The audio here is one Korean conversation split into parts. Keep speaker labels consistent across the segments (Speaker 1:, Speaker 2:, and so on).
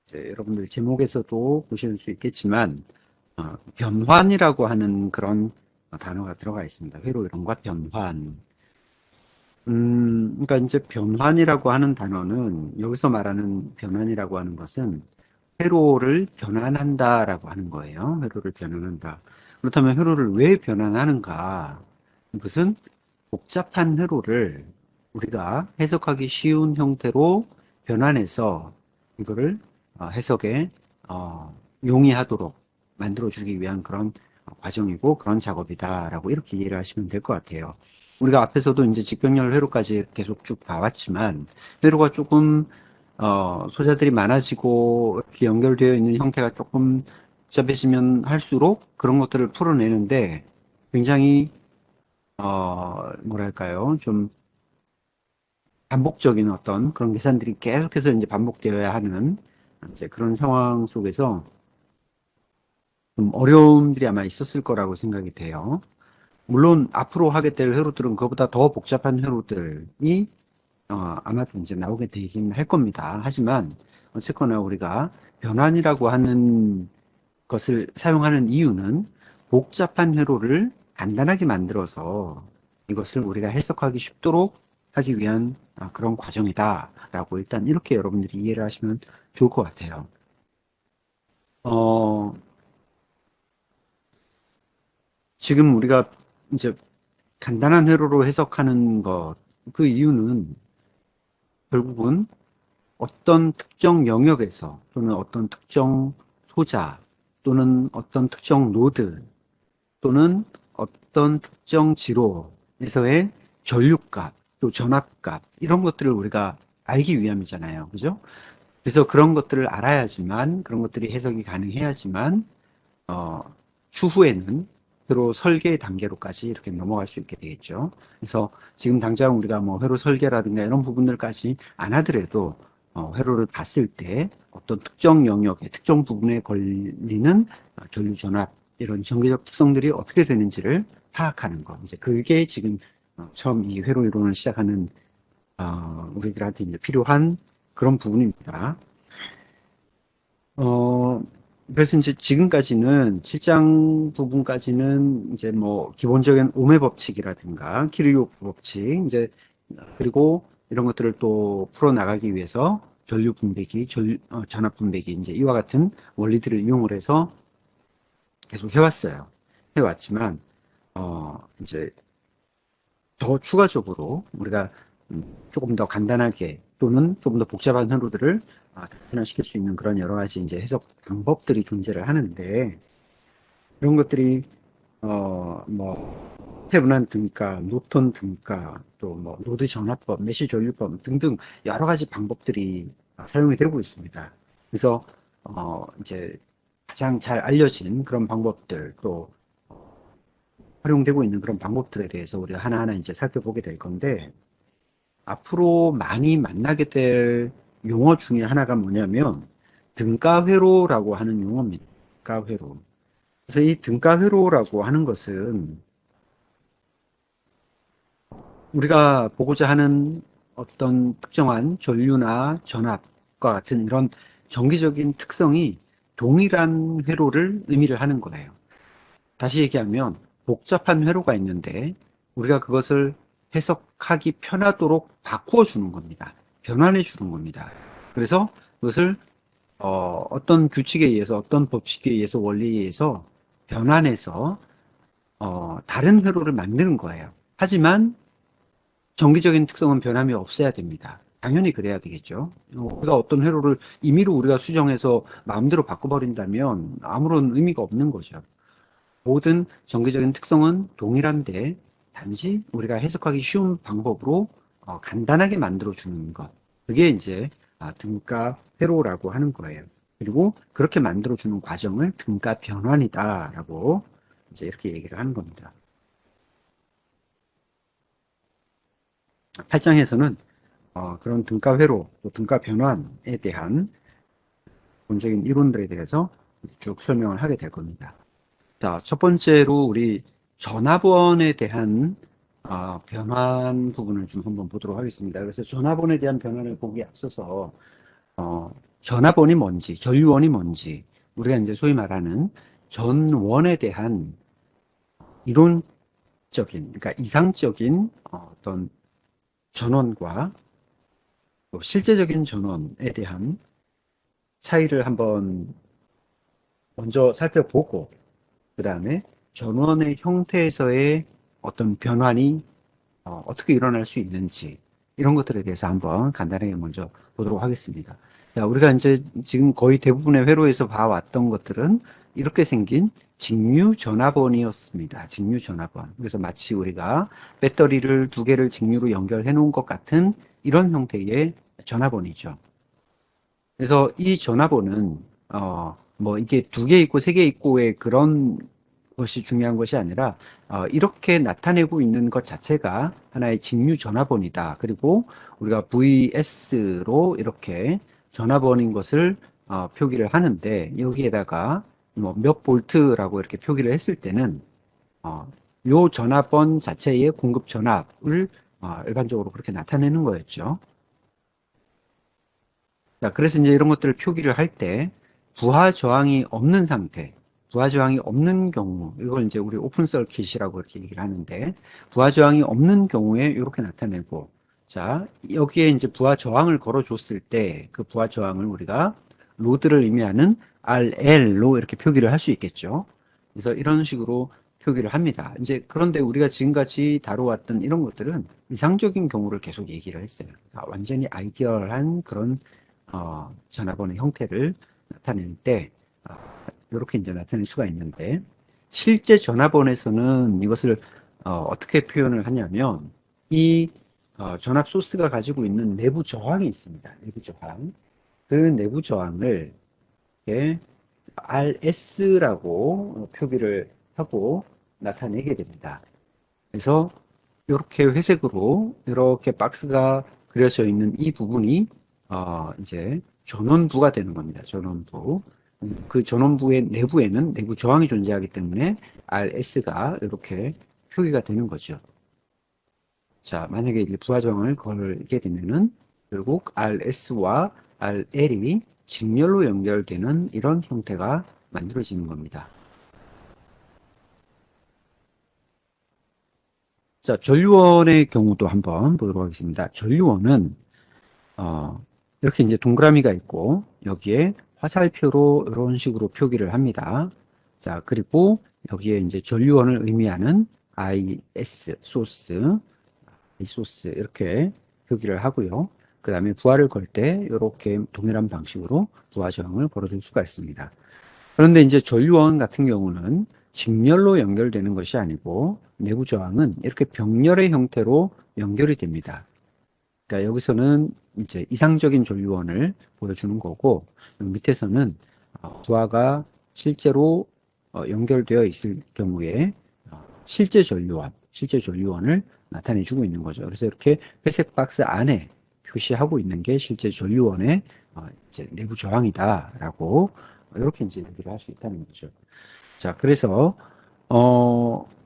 Speaker 1: 이제 여러분들 제목에서도 보실 수 있겠지만 변환이라고 하는 그런 단어가 들어가 있습니다. 회로 이론과 변환. 그러니까 이제 변환이라고 하는 단어는 여기서 말하는 변환이라고 하는 것은 회로를 변환한다라고 하는 거예요. 회로를 변환한다. 그렇다면 회로를 왜 변환하는가? 이것은 복잡한 회로를 우리가 해석하기 쉬운 형태로 변환해서 이거를 해석에 용이하도록 만들어주기 위한 그런 과정이고 그런 작업이다라고 이렇게 이해를 하시면 될 것 같아요. 우리가 앞에서도 이제 직병렬 회로까지 계속 쭉 봐왔지만 회로가 조금 소자들이 많아지고 이렇게 연결되어 있는 형태가 조금 복잡해지면 할수록 그런 것들을 풀어내는데 굉장히 뭐랄까요 좀 반복적인 어떤 그런 계산들이 계속해서 이제 반복되어야 하는 이제 그런 상황 속에서 좀 어려움들이 아마 있었을 거라고 생각이 돼요. 물론 앞으로 하게 될 회로들은 그보다 더 복잡한 회로들이 아마도 이제 나오게 되긴 할 겁니다. 하지만 어쨌거나 우리가 변환이라고 하는 것을 사용하는 이유는 복잡한 회로를 간단하게 만들어서 이것을 우리가 해석하기 쉽도록 하기 위한 그런 과정이다라고 일단 이렇게 여러분들이 이해를 하시면 좋을 것 같아요. 어, 지금 우리가 이제 간단한 회로로 해석하는 것, 그 이유는 결국은 어떤 특정 영역에서 또는 어떤 특정 소자 또는 어떤 특정 노드 또는 어떤 특정 지로에서의 전류값 또 전압값 이런 것들을 우리가 알기 위함이잖아요. 그죠? 그래서 그런 것들을 알아야지만 그런 것들이 해석이 가능해야지만 어, 추후에는 회로 설계 단계로까지 이렇게 넘어갈 수 있게 되겠죠. 그래서 지금 당장 우리가 뭐 회로 설계라든가 이런 부분들까지 안 하더라도 회로를 봤을 때 어떤 특정 영역의 특정 부분에 걸리는 전류 전압 이런 전기적 특성들이 어떻게 되는지를 파악하는 거. 이제 그게 지금 처음 이 회로 이론을 시작하는 우리들한테 이제 필요한 그런 부분입니다. 어, 그래서 이제 지금까지는 7장 부분까지는 이제 뭐 기본적인 오매 법칙이라든가 키르요 법칙 이제 그리고 이런 것들을 또 풀어 나가기 위해서 전류 분배기, 전압 분배기 이제 이와 같은 원리들을 이용을 해서 계속 해왔어요. 해왔지만 이제 더 추가적으로 우리가 조금 더 간단하게 또는 조금 더 복잡한 회로들을 단순화시킬 수 있는 그런 여러 가지 이제 해석 방법들이 존재를 하는데 그런 것들이 뭐 테브난 등가, 노턴 등가, 또 뭐 노드 전압법, 메시 전류법 등등 여러 가지 방법들이 사용이 되고 있습니다. 그래서 이제 가장 잘 알려진 그런 방법들 또 활용되고 있는 그런 방법들에 대해서 우리가 하나하나 이제 살펴보게 될 건데 앞으로 많이 만나게 될 용어 중에 하나가 뭐냐면 등가회로라고 하는 용어입니다. 등가회로. 그래서 이 등가회로라고 하는 것은 우리가 보고자 하는 어떤 특정한 전류나 전압과 같은 이런 정기적인 특성이 동일한 회로를 의미를 하는 거예요. 다시 얘기하면 복잡한 회로가 있는데 우리가 그것을 해석하기 편하도록 바꾸어 주는 겁니다. 변환해 주는 겁니다. 그래서 그것을 떤 규칙에 의해서 어떤 법칙에 의해서 원리에 의해서 변환해서 다른 회로를 만드는 거예요. 하지만 정기적인 특성은 변함이 없어야 됩니다. 당연히 그래야 되겠죠. 우리가 어떤 회로를 임의로 우리가 수정해서 마음대로 바꿔버린다면 아무런 의미가 없는 거죠. 모든 정기적인 특성은 동일한데 단지 우리가 해석하기 쉬운 방법으로 간단하게 만들어주는 것. 그게 이제 등가 회로라고 하는 거예요. 그리고 그렇게 만들어주는 과정을 등가 변환이다라고 이제 이렇게 얘기를 하는 겁니다. 8장에서는 그런 등가 회로, 또 등가 변환에 대한 본적인 이론들에 대해서 쭉 설명을 하게 될 겁니다. 자, 첫 번째로 우리 전화번에 대한 변환 부분을 좀 한번 보도록 하겠습니다. 그래서 전화번에 대한 변환을 보기에 앞서서 전압원이 뭔지, 전류원이 뭔지, 우리가 이제 소위 말하는 전원에 대한 이론적인, 그러니까 이상적인 어떤 전원과 또 실제적인 전원에 대한 차이를 한번 먼저 살펴보고, 그 다음에 전원의 형태에서의 어떤 변환이 어떻게 일어날 수 있는지, 이런 것들에 대해서 한번 간단하게 먼저 보도록 하겠습니다. 자, 우리가 이제 지금 거의 대부분의 회로에서 봐왔던 것들은 이렇게 생긴 직류 전압원이었습니다. 직류 전압원. 그래서 마치 우리가 배터리를 두 개를 직류로 연결해 놓은 것 같은 이런 형태의 전압원이죠. 그래서 이 전화번호는 뭐 이게 두 개 있고 세 개 있고의 그런 것이 중요한 것이 아니라 이렇게 나타내고 있는 것 자체가 하나의 직류 전화번이다. 그리고 우리가 VS로 이렇게 전화번인 것을 표기를 하는데 여기에다가 뭐 몇 볼트라고 이렇게 표기를 했을 때는 요 전화번 자체의 공급 전압을 일반적으로 그렇게 나타내는 거였죠. 자, 그래서 이제 이런 것들을 표기를 할 때 부하 저항이 없는 상태, 부하 저항이 없는 경우, 이걸 이제 우리 오픈 서킷이라고 이렇게 얘기를 하는데, 부하 저항이 없는 경우에 이렇게 나타내고, 자, 여기에 이제 부하 저항을 걸어줬을 때, 그 부하 저항을 우리가 로드를 의미하는 RL로 이렇게 표기를 할 수 있겠죠. 그래서 이런 식으로 표기를 합니다. 이제 그런데 우리가 지금까지 다뤄왔던 이런 것들은 이상적인 경우를 계속 얘기를 했어요. 그러니까 완전히 아이디얼한 그런 전화번호 형태를 나타낼 때 이렇게 이제 나타낼 수가 있는데 실제 전화번호에서는 이것을 떻게 표현을 하냐면 이 전압 소스가 가지고 있는 내부 저항이 있습니다. 내부 저항. 그 내부 저항을 이렇게 RS라고 표기를 하고 나타내게 됩니다. 그래서 이렇게 회색으로 이렇게 박스가 그려져 있는 이 부분이 이제 전원부가 되는 겁니다. 전원부. 그 전원부의 내부에는 내부 저항이 존재하기 때문에 RS가 이렇게 표기가 되는 거죠. 자, 만약에 이제 부하 저항을 걸게 되면은 결국 RS와 RL이 직렬로 연결되는 이런 형태가 만들어지는 겁니다. 자, 전류원의 경우도 한번 보도록 하겠습니다. 전류원은 어, 이렇게 이제 동그라미가 있고 여기에 화살표로 이런 식으로 표기를 합니다. 자, 그리고 여기에 이제 전류원을 의미하는 IS 소스, I 소스 이렇게 표기를 하고요. 그 다음에 부하를 걸 때 이렇게 동일한 방식으로 부하 저항을 걸어줄 수가 있습니다. 그런데 이제 전류원 같은 경우는 직렬로 연결되는 것이 아니고 내부 저항은 이렇게 병렬의 형태로 연결이 됩니다. 그러니까 여기서는 이제 이상적인 전류원을 보여주는 거고 밑에서는 부하가 실제로 연결되어 있을 경우에 실제 전류원을 나타내주고 있는 거죠. 그래서 이렇게 회색 박스 안에 표시하고 있는 게 실제 전류원의 이제 내부 저항이다라고 이렇게 이제 얘기를 할 수 있다는 거죠. 자, 그래서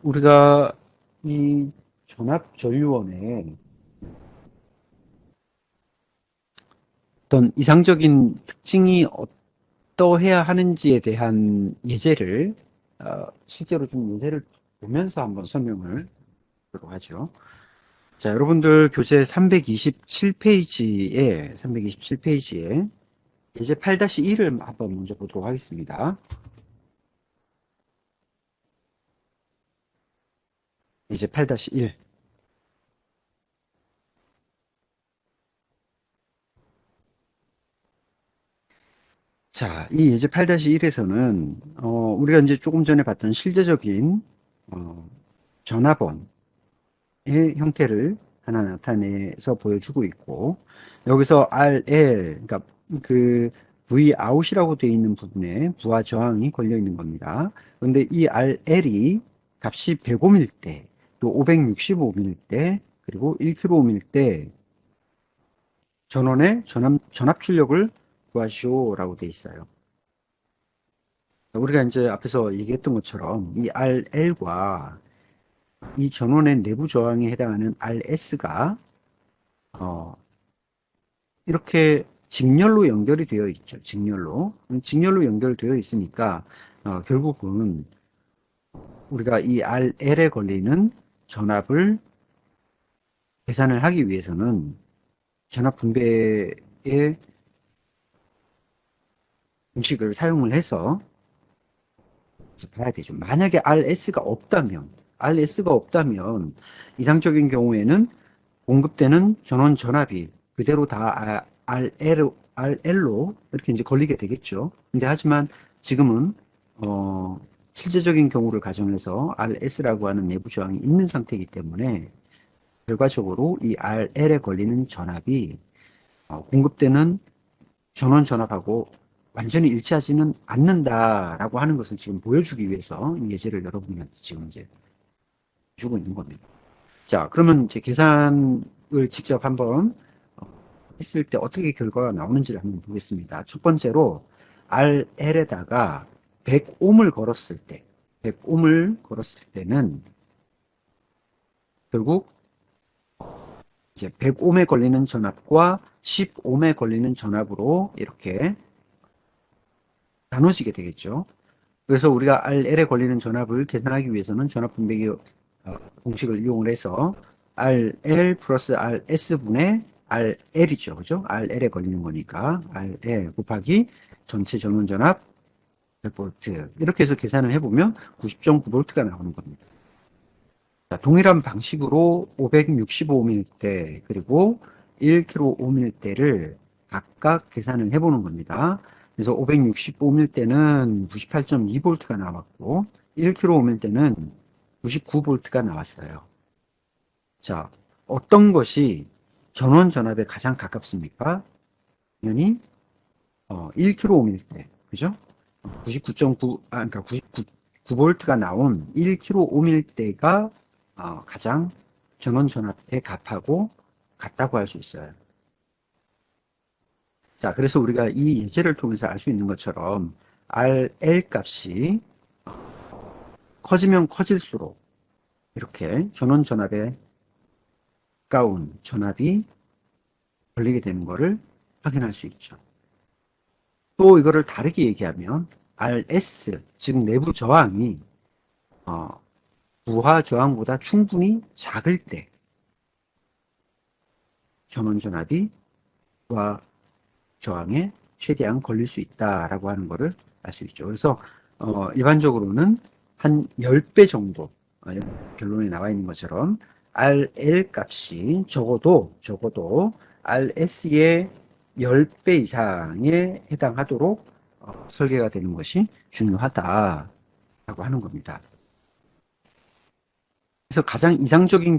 Speaker 1: 우리가 이 전압 전류원의 어떤 이상적인 특징이 어떠해야 하는지에 대한 예제를 실제로 좀 예제를 보면서 한번 설명을 하도록 하죠. 자, 여러분들 교재 327페이지에 예제 8-1을 한번 먼저 보도록 하겠습니다. 예제 8-1. 자, 이 예제 8-1에서는 우리가 이제 조금 전에 봤던 실제적인 어, 전화번의 형태를 하나 나타내서 보여주고 있고 여기서 RL, 그러니까 그 V 아웃이라고 되어 있는 부분에 부하 저항이 걸려 있는 겁니다. 그런데 이 RL이 값이 105밀 때, 또 565밀 때, 그리고 1kg일 때 전원의 전압 출력을 구하시오라고 되어 있어요. 우리가 이제 앞에서 얘기했던 것처럼 이 RL과 이 전원의 내부 저항에 해당하는 RS가 이렇게 직렬로 연결이 되어 있죠. 직렬로 연결되어 있으니까 결국은 우리가 이 RL에 걸리는 전압을 계산을 하기 위해서는 전압 분배의 공식을 사용을 해서 이제 봐야 되죠. 만약에 RS가 없다면 이상적인 경우에는 공급되는 전원 전압이 그대로 다 RL로 이렇게 이제 걸리게 되겠죠. 근데 하지만 지금은 실제적인 경우를 가정해서 RS라고 하는 내부 저항이 있는 상태이기 때문에 결과적으로 이 RL에 걸리는 전압이 공급되는 전원 전압하고 완전히 일치하지는 않는다라고 하는 것을 지금 보여주기 위해서 이 예제를 여러분한테 지금 이제 주고 있는 겁니다. 자, 그러면 이제 계산을 직접 한번 했을 때 어떻게 결과가 나오는지를 한번 보겠습니다. 첫 번째로 RL에다가 100옴을 걸었을 때, 100옴을 걸었을 때는 결국 이제 100옴에 걸리는 전압과 10옴에 걸리는 전압으로 이렇게 나눠지게 되겠죠. 그래서 우리가 RL에 걸리는 전압을 계산하기 위해서는 전압 분배기 공식을 이용을 해서 RL 플러스 RS분의 RL이죠. 그죠? RL에 걸리는 거니까 RL 곱하기 전체 전원 전압 100V 이렇게 해서 계산을 해보면 90.9V가 나오는 겁니다. 자, 동일한 방식으로 565옴일 때 그리고 1kΩ일 때를 각각 계산을 해보는 겁니다. 그래서 565옴일 때는 98.2V가 나왔고 1kΩ일 때는 99V가 나왔어요. 자, 어떤 것이 전원 전압에 가장 가깝습니까? 당연히 1kΩ일 때, 그죠? 99.9, 그러니까 99V가 나온 1kΩ일 때가 가장 전원 전압에 같다고 할 수 있어요. 자, 그래서 우리가 이 예제를 통해서 알 수 있는 것처럼 RL 값이 커지면 커질수록 이렇게 전원 전압에 가까운 전압이 걸리게 되는 것을 확인할 수 있죠. 또 이거를 다르게 얘기하면 RS, 즉 내부 저항이 부하 저항보다 충분히 작을 때 전원 전압이 부하 저항에 최대한 걸릴 수 있다라고 하는 것을 알 수 있죠. 그래서 일반적으로는 한 10배 정도 결론에 나와 있는 것처럼 RL 값이 적어도 RS의 10배 이상에 해당하도록 설계가 되는 것이 중요하다라고 하는 겁니다. 그래서 가장 이상적인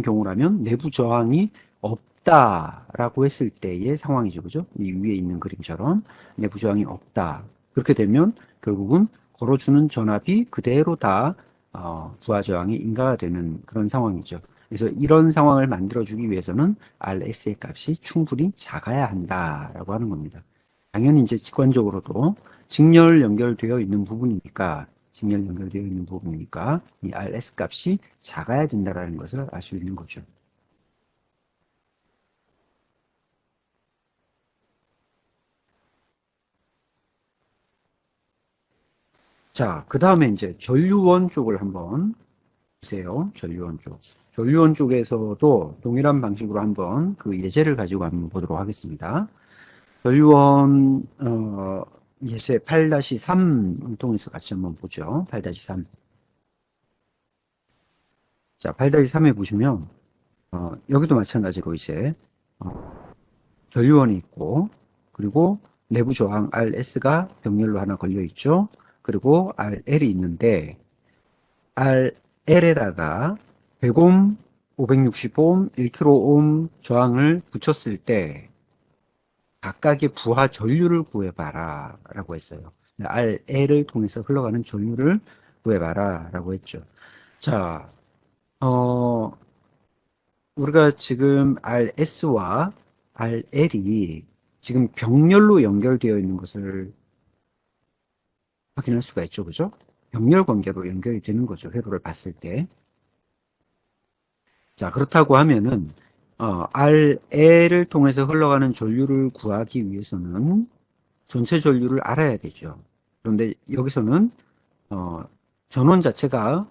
Speaker 1: 경우라면 내부 저항이 없다라고 했을 때의 상황이죠. 그죠? 이 위에 있는 그림처럼 내부 저항이 없다. 그렇게 되면 결국은 걸어주는 전압이 그대로 다 부하 저항이 인가가 되는 그런 상황이죠. 그래서 이런 상황을 만들어주기 위해서는 RS의 값이 충분히 작아야 한다라고 하는 겁니다. 당연히 이제 직관적으로도 직렬 연결되어 있는 부분이니까 이 RS 값이 작아야 된다는 것을 알 수 있는 거죠. 자, 그 다음에 이제 전류원 쪽을 한번 보세요. 전류원 쪽. 전류원 쪽에서도 동일한 방식으로 한번 그 예제를 가지고 한번 보도록 하겠습니다. 전류원 예제 8-3을 통해서 같이 한번 보죠. 8-3. 자, 8-3에 보시면 여기도 마찬가지로 이제 전류원이 있고 그리고 내부 저항 RS가 병렬로 하나 걸려 있죠. 그리고 RL이 있는데 RL에다가 100옴, 560옴, 1kΩ 저항을 붙였을 때 각각의 부하 전류를 구해봐라 라고 했어요. RL을 통해서 흘러가는 전류를 구해봐라 라고 했죠. 자, 우리가 지금 RS와 RL이 지금 병렬로 연결되어 있는 것을 확인할 수가 있죠. 그죠? 병렬 관계로 연결이 되는 거죠. 회로를 봤을 때. 자, 그렇다고 하면은 RL을 통해서 흘러가는 전류를 구하기 위해서는 전체 전류를 알아야 되죠. 그런데 여기서는 어, 전원 자체가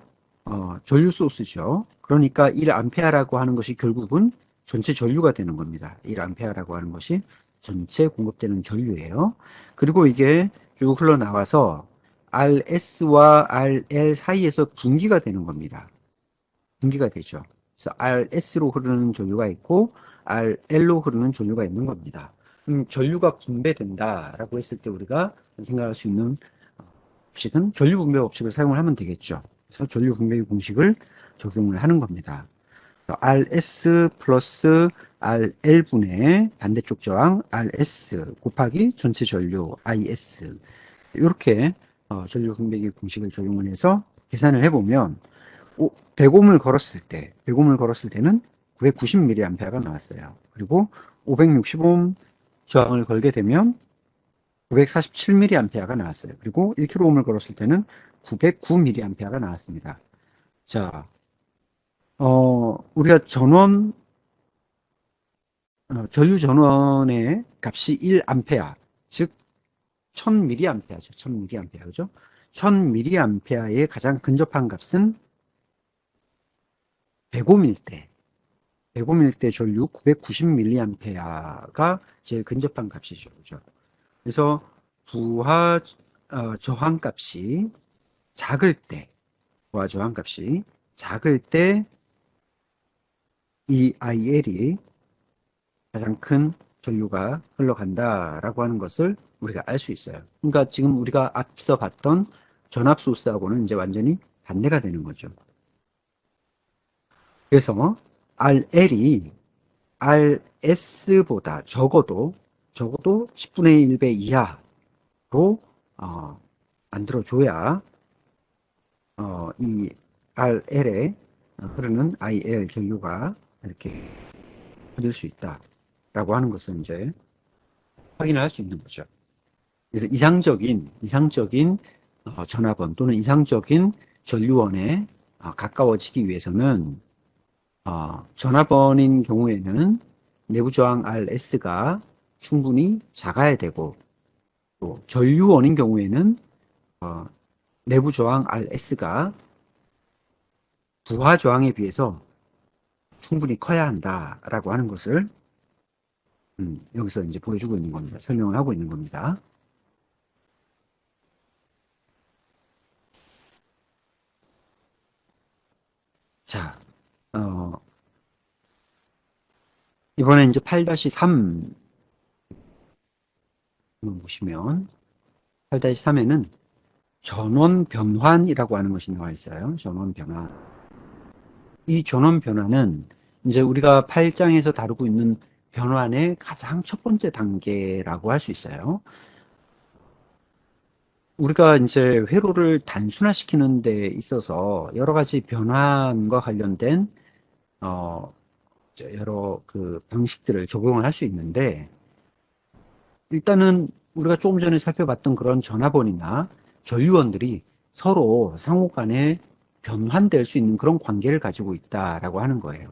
Speaker 1: 전류 소스죠. 그러니까 1A라고 하는 것이 결국은 전체 전류가 되는 겁니다. 1A라고 하는 것이 전체 공급되는 전류예요. 그리고 이게 쭉 흘러나와서 RS와 RL 사이에서 분기가 되는 겁니다. 분기가 되죠. 그래서 RS로 흐르는 전류가 있고 RL로 흐르는 전류가 있는 겁니다. 전류가 분배된다라고 했을 때 우리가 생각할 수 있는 법칙은 전류 분배 법칙을 사용을 하면 되겠죠. 그래서 전류 분배 공식을 적용을 하는 겁니다. RS 플러스 RL분의 반대쪽 저항 RS 곱하기 전체 전류 IS 이렇게 전류 분배기 공식을 적용을 해서 계산을 해보면 100옴을 걸었을 때 100옴을 걸었을 때는 990mA가 나왔어요. 그리고 560옴 저항을 걸게 되면 947mA가 나왔어요. 그리고 1kΩ을 걸었을 때는 909mA가 나왔습니다. 자, 우리가 전류 전원의 값이 1A, 즉 1000mA죠. 1000mA, 그죠? 1000mA에 가장 근접한 값은 100옴일 때, 100옴일 때 전류 990mA가 제일 근접한 값이죠. 그죠? 그래서 부하 저항값이 작을 때, 부하 저항값이 작을 때 이 IL이 가장 큰 전류가 흘러간다라고 하는 것을 우리가 알 수 있어요. 그러니까 지금 우리가 앞서 봤던 전압 소스하고는 이제 완전히 반대가 되는 거죠. 그래서 RL이 RS보다 적어도 10분의 1배 이하로 만들어줘야 이 RL에 흐르는 IL 전류가 이렇게 얻을 수 있다라고 하는 것을 이제 확인을 할 수 있는 거죠. 그래서 이상적인 전압원 또는 이상적인 전류원에 가까워지기 위해서는 전압원인 경우에는 내부 저항 RS가 충분히 작아야 되고 또 전류원인 경우에는 내부 저항 RS가 부하 저항에 비해서 충분히 커야 한다라고 하는 것을 여기서 이제 보여주고 있는 겁니다. 설명을 하고 있는 겁니다. 자, 이번에 이제 8-3 보시면 8-3에는 전원 변환이라고 하는 것이 나와 있어요. 전원 변환. 이 전원 변환은 이제 우리가 8장에서 다루고 있는 변환의 가장 첫 번째 단계라고 할 수 있어요. 우리가 이제 회로를 단순화시키는 데 있어서 여러 가지 변환과 관련된 여러 그 방식들을 적용을 할 수 있는데 일단은 우리가 조금 전에 살펴봤던 그런 전압원이나 전류원들이 서로 상호 간에 변환될 수 있는 그런 관계를 가지고 있다라고 하는 거예요.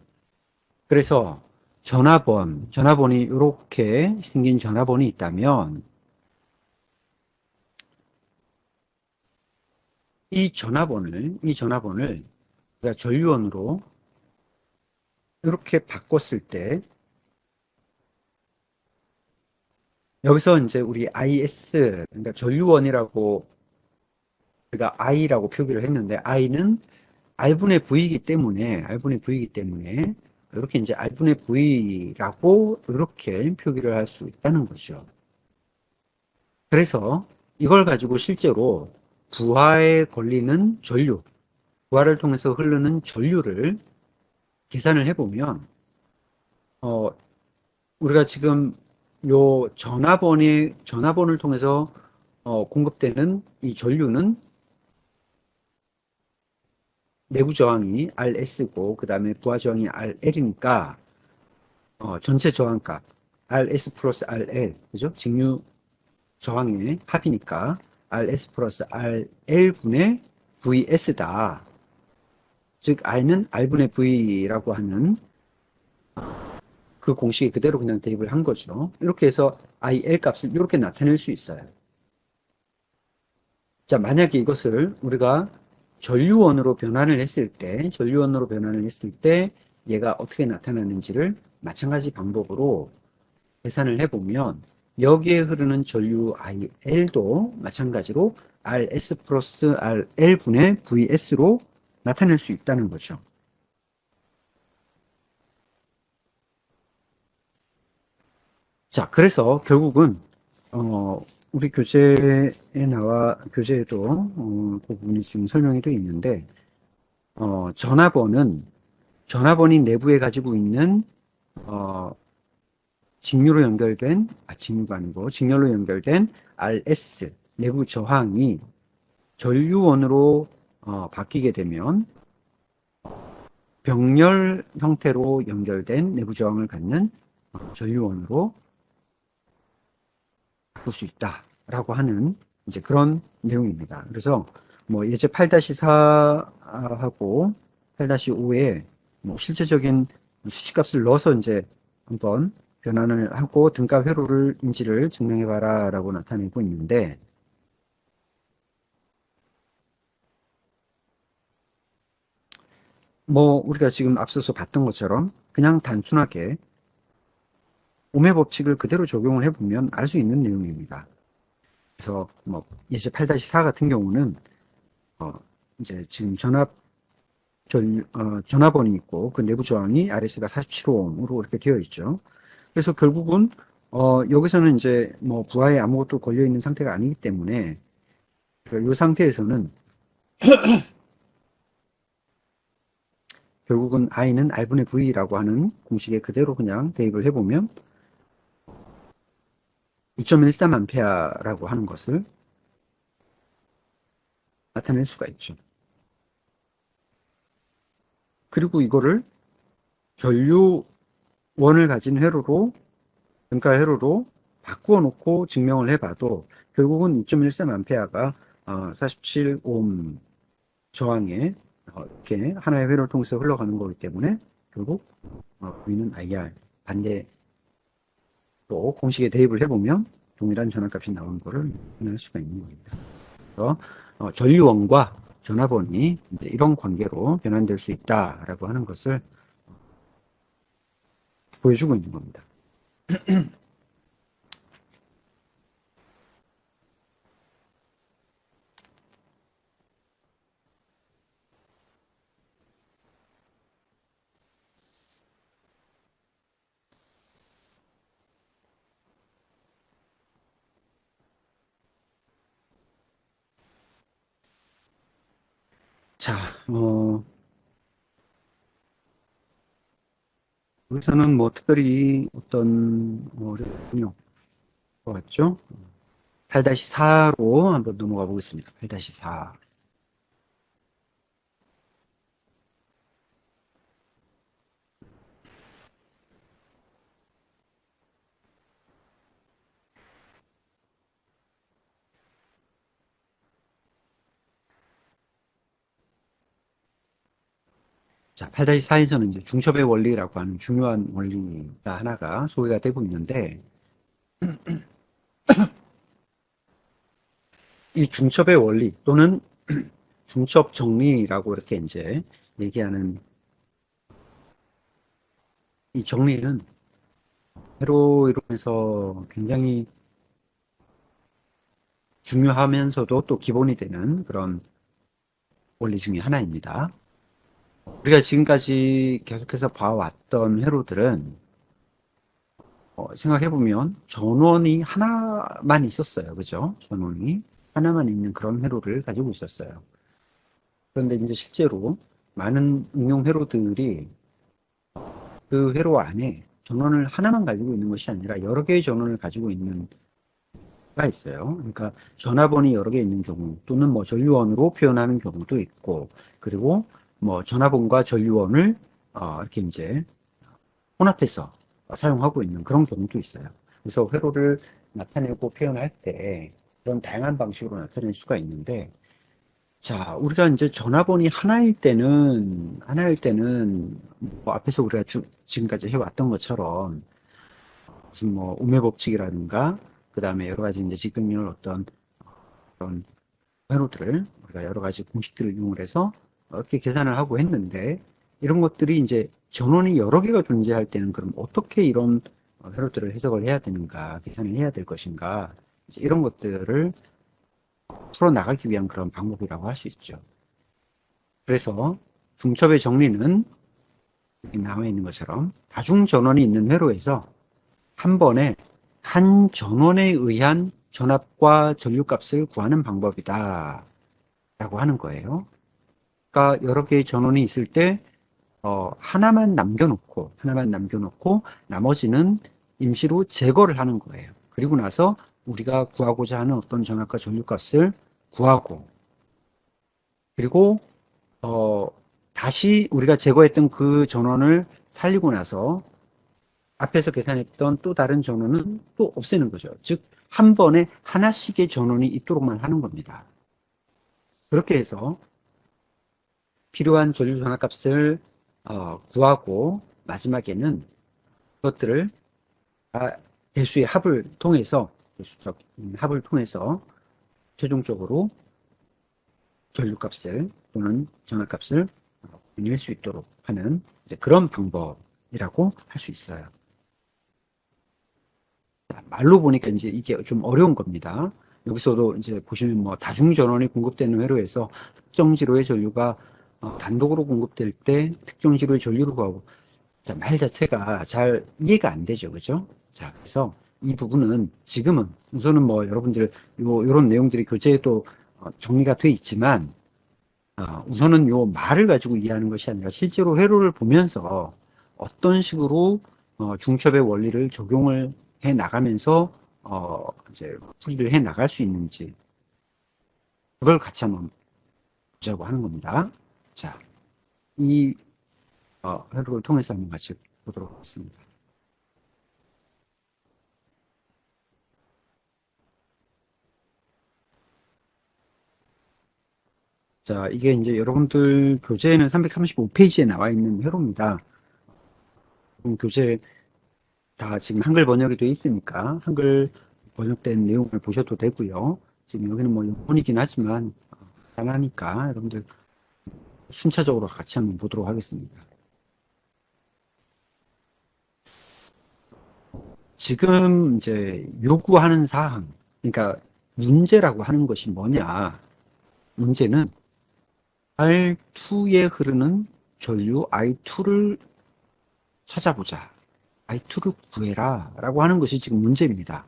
Speaker 1: 그래서 전압원이 이렇게 생긴 전압원이 있다면 이 전압원을 우리가 전류원으로 이렇게 바꿨을 때 여기서 이제 우리 IS, 그러니까 전류원이라고 우리가 I라고 표기를 했는데 I는 R분의 V이기 때문에 이렇게 이제 R분의 V라고 이렇게 표기를 할 수 있다는 거죠. 그래서 이걸 가지고 실제로 부하에 걸리는 전류, 부하를 통해서 흐르는 전류를 계산을 해보면 우리가 지금 요 전압원을 통해서 공급되는 이 전류는 내부 저항이 RS고 그 다음에 부하 저항이 RL이니까 전체 저항값 RS 플러스 RL 그죠? 직류 저항의 합이니까 RS 플러스 RL분의 VS다. 즉 I는 R분의 V라고 하는 그 공식에 그대로 그냥 대입을 한 거죠. 이렇게 해서 IL 값을 이렇게 나타낼 수 있어요. 자, 만약에 이것을 우리가 전류원으로 변환을 했을 때 얘가 어떻게 나타나는지를 마찬가지 방법으로 계산을 해보면 여기에 흐르는 전류 IL도 마찬가지로 RS 플러스 RL분의 VS로 나타낼 수 있다는 거죠. 자, 그래서 결국은 우리 교재에도 그 부분이 지금 설명이 되어 있는데 전화번이 내부에 가지고 있는 어, 직류가 아니고 직렬로 연결된 RS 내부 저항이 전류원으로 바뀌게 되면 병렬 형태로 연결된 내부 저항을 갖는 전류원으로 바꿀 수 있다라고 하는 이제 그런 내용입니다. 그래서 뭐 예제 8-4하고 8-5에 뭐 실제적인 수치값을 넣어서 이제 한번 변환을 하고 등가 회로를 인지를 증명해 봐라라고 나타내고 있는데 뭐 우리가 지금 앞서서 봤던 것처럼 그냥 단순하게 오매 법칙을 그대로 적용을 해보면 알 수 있는 내용입니다. 그래서 뭐 예제 8-4 같은 경우는 어 이제 지금 전압원이 있고 그 내부 저항이 RS가 47ohm으로 이렇게 되어 있죠. 그래서 결국은 여기서는 이제 뭐 부하에 아무것도 걸려 있는 상태가 아니기 때문에 이 상태에서는 결국은 I는 R분의 V라고 하는 공식에 그대로 그냥 대입을 해보면 2.13A라고 하는 것을 나타낼 수가 있죠. 그리고 이거를 전류원을 가진 회로로 등가 회로로 바꾸어 놓고 증명을 해봐도 결국은 2.13A가 47ohm 저항에 이렇게 하나의 회로를 통해서 흘러가는 거기 때문에 결국 V는 IR 반대로 공식에 대입을 해보면 동일한 전압값이 나오는 것을 확인할 수가 있는 겁니다. 그래서 전류원과 전압원이 이제 이런 관계로 변환될 수 있다라고 하는 것을 보여주고 있는 겁니다. 자, 여기서는 뭐 특별히 어떤 어려움이 없을 것 같죠? 8-4로 한번 넘어가 보겠습니다. 8-4. 자, 8-4에서는 이제 중첩의 원리라고 하는 중요한 원리가 하나가 소개가 되고 있는데, 이 중첩의 원리 또는 중첩 정리라고 이렇게 이제 얘기하는 이 정리는 회로 이론에서 굉장히 중요하면서도 또 기본이 되는 그런 원리 중에 하나입니다. 우리가 지금까지 계속해서 봐왔던 회로들은 생각해보면 전원이 하나만 있었어요. 그죠? 전원이 하나만 있는 그런 회로를 가지고 있었어요. 그런데 이제 실제로 많은 응용 회로들이 그 회로 안에 전원을 하나만 가지고 있는 것이 아니라 여러 개의 전원을 가지고 있는 가 있어요. 그러니까 전화번이 여러 개 있는 경우 또는 뭐 전류원으로 표현하는 경우도 있고 그리고 뭐 전화번과 전류원을 이렇게 이제 혼합해서 사용하고 있는 그런 경우도 있어요. 그래서 회로를 나타내고 표현할 때 그런 다양한 방식으로 나타낼 수가 있는데 자, 우리가 이제 전화번이 하나일 때는, 뭐 앞에서 우리가 지금까지 해왔던 것처럼, 무슨 뭐, 우매법칙이라든가, 그 다음에 여러 가지 이제 지금의 어떤 그런 회로들을, 우리가 여러 가지 공식들을 이용을 해서 이렇게 계산을 하고 했는데, 이런 것들이 이제 전원이 여러 개가 존재할 때는 그럼 어떻게 이런 회로들을 해석을 해야 되는가, 계산을 해야 될 것인가, 이제 이런 것들을 풀어나가기 위한 그런 방법이라고 할 수 있죠. 그래서 중첩의 정리는 여기 나와 있는 것처럼 다중 전원이 있는 회로에서 한 번에 한 전원에 의한 전압과 전류값을 구하는 방법이다 라고 하는 거예요. 그러니까 여러 개의 전원이 있을 때 하나만 남겨놓고 나머지는 임시로 제거를 하는 거예요. 그리고 나서 우리가 구하고자 하는 어떤 전압과 전류값을 구하고, 그리고 어, 다시 우리가 제거했던 그 전원을 살리고 나서 앞에서 계산했던 또 다른 전원은 또 없애는 거죠. 즉, 한 번에 하나씩의 전원이 있도록만 하는 겁니다. 그렇게 해서 필요한 전류 전압값을 구하고 마지막에는 그것들을 대수의 합을 통해서 대수적 합을 통해서 최종적으로 전류값을 또는 전압값을 낼 수 있도록 하는 이제 그런 방법이라고 할 수 있어요. 말로 보니까 이제 이게 좀 어려운 겁니다. 여기서도 이제 보시면 뭐 다중전원이 공급되는 회로에서 특정 지로의 전류가 단독으로 공급될 때 특정 지로의 전류를 구하고, 자, 말 자체가 잘 이해가 안 되죠. 그죠? 자, 그래서 이 부분은 지금은 우선은 뭐 여러분들 요런 내용들이 교재에도 정리가 돼 있지만, 우선은 요 말을 가지고 이해하는 것이 아니라 실제로 회로를 보면서 어떤 식으로 중첩의 원리를 적용을 해 나가면서 이제 풀이를 해 나갈 수 있는지, 그걸 같이 한번 보자고 하는 겁니다. 자, 이 회로를 통해서 한번 같이 보도록 하겠습니다. 자, 이게 이제 여러분들 교재에는 335페이지에 나와 있는 회로입니다. 교재 다 지금 한글 번역이 되어 있으니까 한글 번역된 내용을 보셔도 되고요. 지금 여기는 뭐 영문이긴 하지만 간단하니까 여러분들 순차적으로 같이 한번 보도록 하겠습니다. 지금 이제 요구하는 사항, 그러니까 문제라고 하는 것이 뭐냐? 문제는 R2에 흐르는 전류 I2를 찾아보자. I2를 구해라. 라고 하는 것이 지금 문제입니다.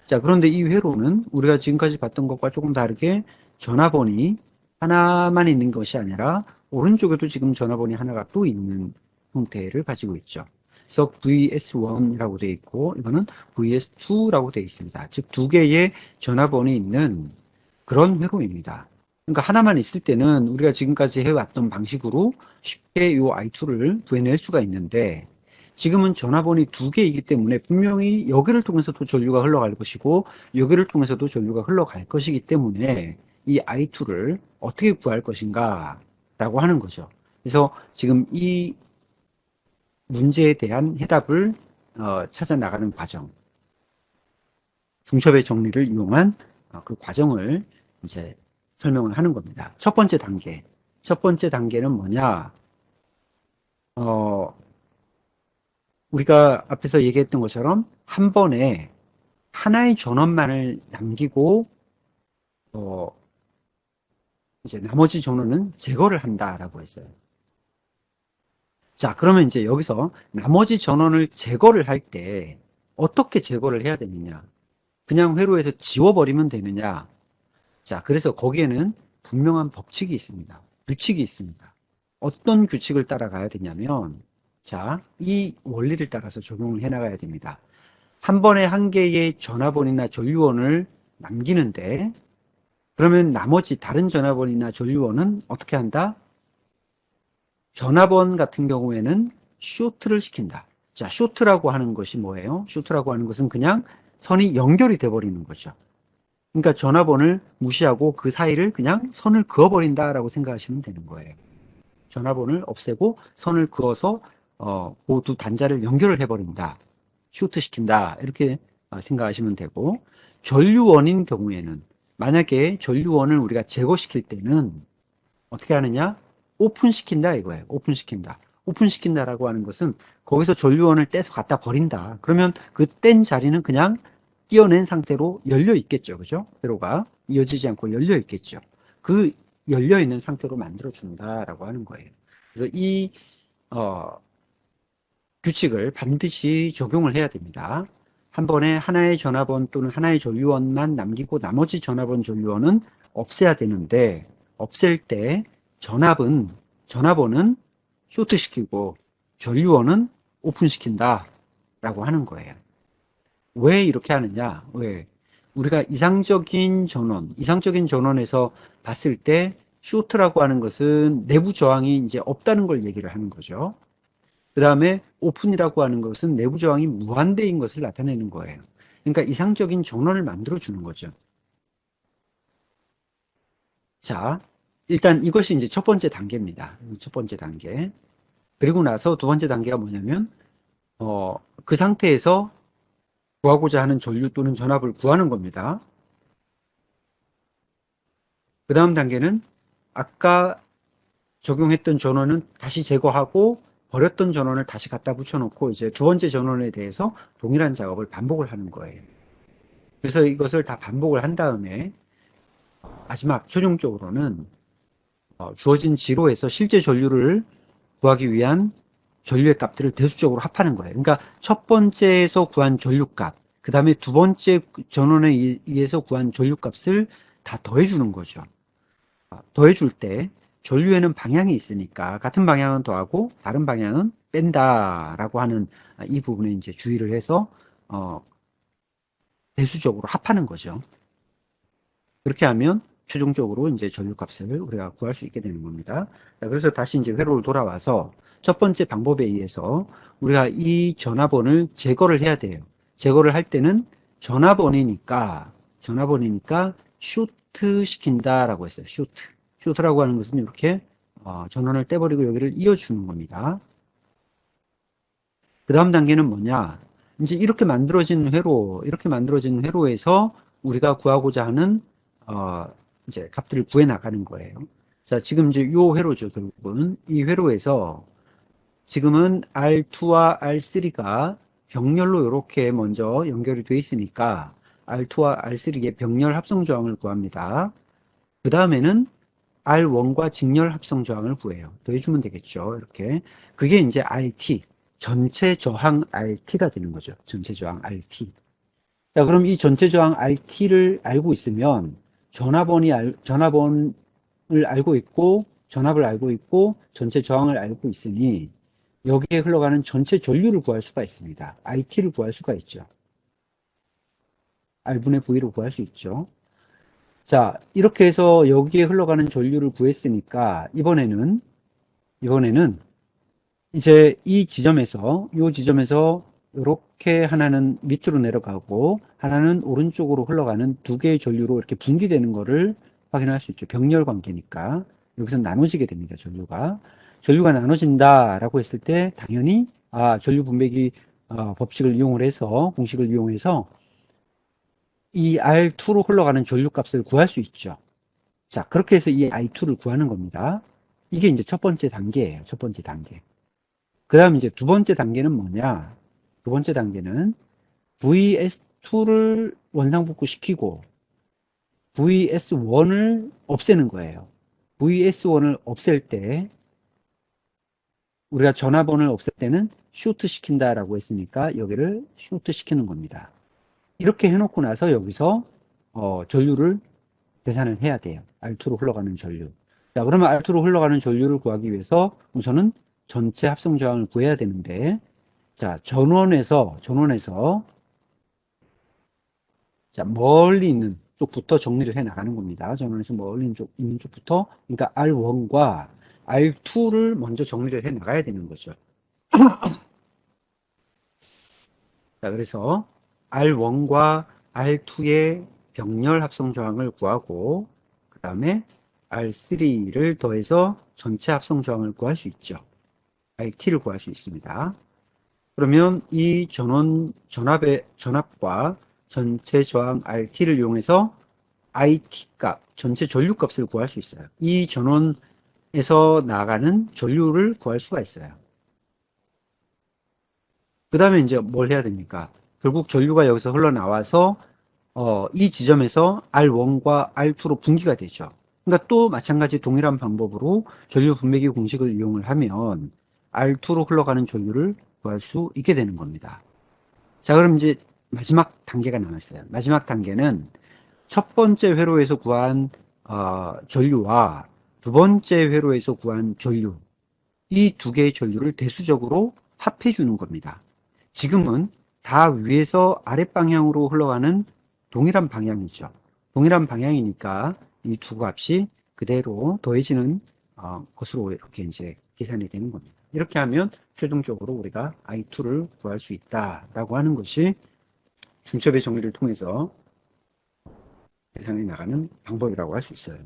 Speaker 1: 자, 그런데 이 회로는 우리가 지금까지 봤던 것과 조금 다르게 전화번이 하나만 있는 것이 아니라 오른쪽에도 지금 전화번이 하나가 또 있는 형태를 가지고 있죠. 그래서 VS1이라고 되어 있고 이거는 VS2라고 되어 있습니다. 즉 두 개의 전화번이 있는 그런 회로입니다. 그러니까 하나만 있을 때는 우리가 지금까지 해왔던 방식으로 쉽게 이 I2를 구해낼 수가 있는데, 지금은 전화번이 두 개이기 때문에 분명히 여기를 통해서도 전류가 흘러갈 것이고 여기를 통해서도 전류가 흘러갈 것이기 때문에 이 I2를 어떻게 구할 것인가 라고 하는 거죠. 그래서 지금 이 문제에 대한 해답을 찾아 나가는 과정, 중첩의 정리를 이용한 그 과정을 이제 설명을 하는 겁니다. 첫 번째 단계는 뭐냐? 우리가 앞에서 얘기했던 것처럼 한 번에 하나의 전원만을 남기고 이제 나머지 전원은 제거를 한다라고 했어요. 자, 그러면 이제 여기서 나머지 전원을 제거를 할 때 어떻게 제거를 해야 되느냐? 그냥 회로에서 지워버리면 되느냐? 자, 그래서 거기에는 분명한 법칙이 있습니다. 규칙이 있습니다. 어떤 규칙을 따라가야 되냐면, 자, 이 원리를 따라서 적용을 해 나가야 됩니다. 한 번에 한 개의 전화번이나 전류원을 남기는데, 그러면 나머지 다른 전화번이나 전류원은 어떻게 한다? 전화번 같은 경우에는 쇼트를 시킨다. 자, 쇼트라고 하는 것이 뭐예요? 쇼트라고 하는 것은 그냥 선이 연결이 돼 버리는 거죠. 그러니까 전화번을 무시하고 그 사이를 그냥 선을 그어버린다라고 생각하시면 되는 거예요. 전화번을 없애고 선을 그어서 그 두 단자를 연결을 해버린다. 쇼트 시킨다. 이렇게 생각하시면 되고, 전류원인 경우에는 만약에 전류원을 우리가 제거시킬 때는 어떻게 하느냐? 오픈시킨다 이거예요. 오픈시킨다. 오픈시킨다라고 하는 것은 거기서 전류원을 떼서 갖다 버린다. 그러면 그 뗀 자리는 그냥 띄어낸 상태로 열려 있겠죠. 그죠? 회로가 이어지지 않고 열려 있겠죠. 그 열려 있는 상태로 만들어 준다라고 하는 거예요. 그래서 이 어, 규칙을 반드시 적용을 해야 됩니다. 한 번에 하나의 전화번 또는 하나의 전류원만 남기고 나머지 전화번은 없애야 되는데, 없앨 때 전화번은 쇼트시키고 전류원은 오픈시킨다 라고 하는 거예요. 왜 이렇게 하느냐? 왜? 우리가 이상적인 전원에서 봤을 때 쇼트라고 하는 것은 내부 저항이 이제 없다는 걸 얘기를 하는 거죠. 그 다음에 오픈이라고 하는 것은 내부 저항이 무한대인 것을 나타내는 거예요. 그러니까 이상적인 전원을 만들어 주는 거죠. 자, 일단 이것이 이제 첫 번째 단계입니다. 첫 번째 단계. 그리고 나서 두 번째 단계가 뭐냐면, 그 상태에서 구하고자 하는 전류 또는 전압을 구하는 겁니다. 그 다음 단계는 아까 적용했던 전원은 다시 제거하고 버렸던 전원을 다시 갖다 붙여놓고 이제 두 번째 전원에 대해서 동일한 작업을 반복을 하는 거예요. 그래서 이것을 다 반복을 한 다음에 마지막 최종적으로는 주어진 지로에서 실제 전류를 구하기 위한 전류의 값들을 대수적으로 합하는 거예요. 그러니까 첫 번째에서 구한 전류값, 그 다음에 두 번째 전원에 의해서 구한 전류값을 다 더해주는 거죠. 더해줄 때 전류에는 방향이 있으니까 같은 방향은 더하고 다른 방향은 뺀다라고 하는 이 부분에 이제 주의를 해서 대수적으로 합하는 거죠. 그렇게 하면 최종적으로 이제 전류값을 우리가 구할 수 있게 되는 겁니다. 자, 그래서 다시 이제 회로를 돌아와서 첫 번째 방법에 의해서 우리가 이 전화번을 제거를 해야 돼요. 제거를 할 때는 전화번이니까 쇼트 시킨다라고 했어요. 쇼트. 쇼트라고 하는 것은 이렇게 전원을 떼버리고 여기를 이어주는 겁니다. 그 다음 단계는 뭐냐? 이제 이렇게 만들어진 회로에서 우리가 구하고자 하는, 이제 값들을 구해 나가는 거예요. 자, 지금 이제 요 회로죠, 결국은. 이 회로에서 지금은 R2와 R3가 병렬로 이렇게 먼저 연결이 되어 있으니까 R2와 R3의 병렬 합성 조항을 구합니다. 그 다음에는 R1과 직렬 합성 저항을 구해요. 더해주면 되겠죠. 이렇게. 그게 이제 RT, 전체 저항 RT가 되는 거죠. 전체 저항 RT. 자, 그럼 이 전체 저항 RT를 알고 있으면 전화번을 알고 있고, 전압을 알고 있고, 전체 저항을 알고 있으니 여기에 흘러가는 전체 전류를 구할 수가 있습니다. IT를 구할 수가 있죠. R분의 V로 구할 수 있죠. 자, 이렇게 해서 여기에 흘러가는 전류를 구했으니까 이번에는 이제 이 지점에서 이렇게 하나는 밑으로 내려가고 하나는 오른쪽으로 흘러가는 두 개의 전류로 이렇게 분기되는 거를 확인할 수 있죠. 병렬 관계니까 여기서 나눠지게 됩니다. 전류가 나눠진다라고 했을 때 당연히 전류 분배기 법칙을 이용을 해서 공식을 이용해서 이 R2로 흘러가는 전류 값을 구할 수 있죠. 자, 그렇게 해서 이 I2를 구하는 겁니다. 이게 이제 첫 번째 단계예요. 첫 번째 단계. 그 다음 이제 두 번째 단계는 뭐냐? 두 번째 단계는 VS2를 원상복구 시키고 VS1을 없애는 거예요. VS1을 없앨 때 우리가 전화번을 없앨 때는 쇼트 시킨다라고 했으니까 여기를 쇼트 시키는 겁니다. 이렇게 해놓고 나서 여기서 전류를 계산을 해야 돼요. R2로 흘러가는 전류. 자, 그러면 R2로 흘러가는 전류를 구하기 위해서 우선은 전체 합성 저항을 구해야 되는데, 자, 전원에서, 자, 멀리 있는 쪽부터 정리를 해 나가는 겁니다. 전원에서 멀리 있는 쪽부터, 그러니까 R1과 R2를 먼저 정리를 해 나가야 되는 거죠. 자, 그래서 R1과 R2의 병렬 합성 저항을 구하고 그 다음에 R3를 더해서 전체 합성 저항을 구할 수 있죠. RT를 구할 수 있습니다. 그러면 이 전압과 전체 저항 RT를 이용해서 IT 값, 전체 전류 값을 구할 수 있어요. 이 전원에서 나가는 전류를 구할 수가 있어요. 그 다음에 이제 뭘 해야 됩니까? 결국 전류가 여기서 흘러나와서 이 지점에서 R1과 R2로 분기가 되죠. 그러니까 또 마찬가지 동일한 방법으로 전류 분배기 공식을 이용을 하면 R2로 흘러가는 전류를 구할 수 있게 되는 겁니다. 자, 그럼 이제 마지막 단계가 남았어요. 마지막 단계는 첫 번째 회로에서 구한 전류와 두 번째 회로에서 구한 전류, 이 두 개의 전류를 대수적으로 합해 주는 겁니다. 지금은 다 위에서 아랫방향으로 흘러가는 동일한 방향이죠. 동일한 방향이니까 이 두 값이 그대로 더해지는 것으로 이렇게 이제 계산이 되는 겁니다. 이렇게 하면 최종적으로 우리가 I2를 구할 수 있다라고 하는 것이 중첩의 정리를 통해서 계산해 나가는 방법이라고 할 수 있어요.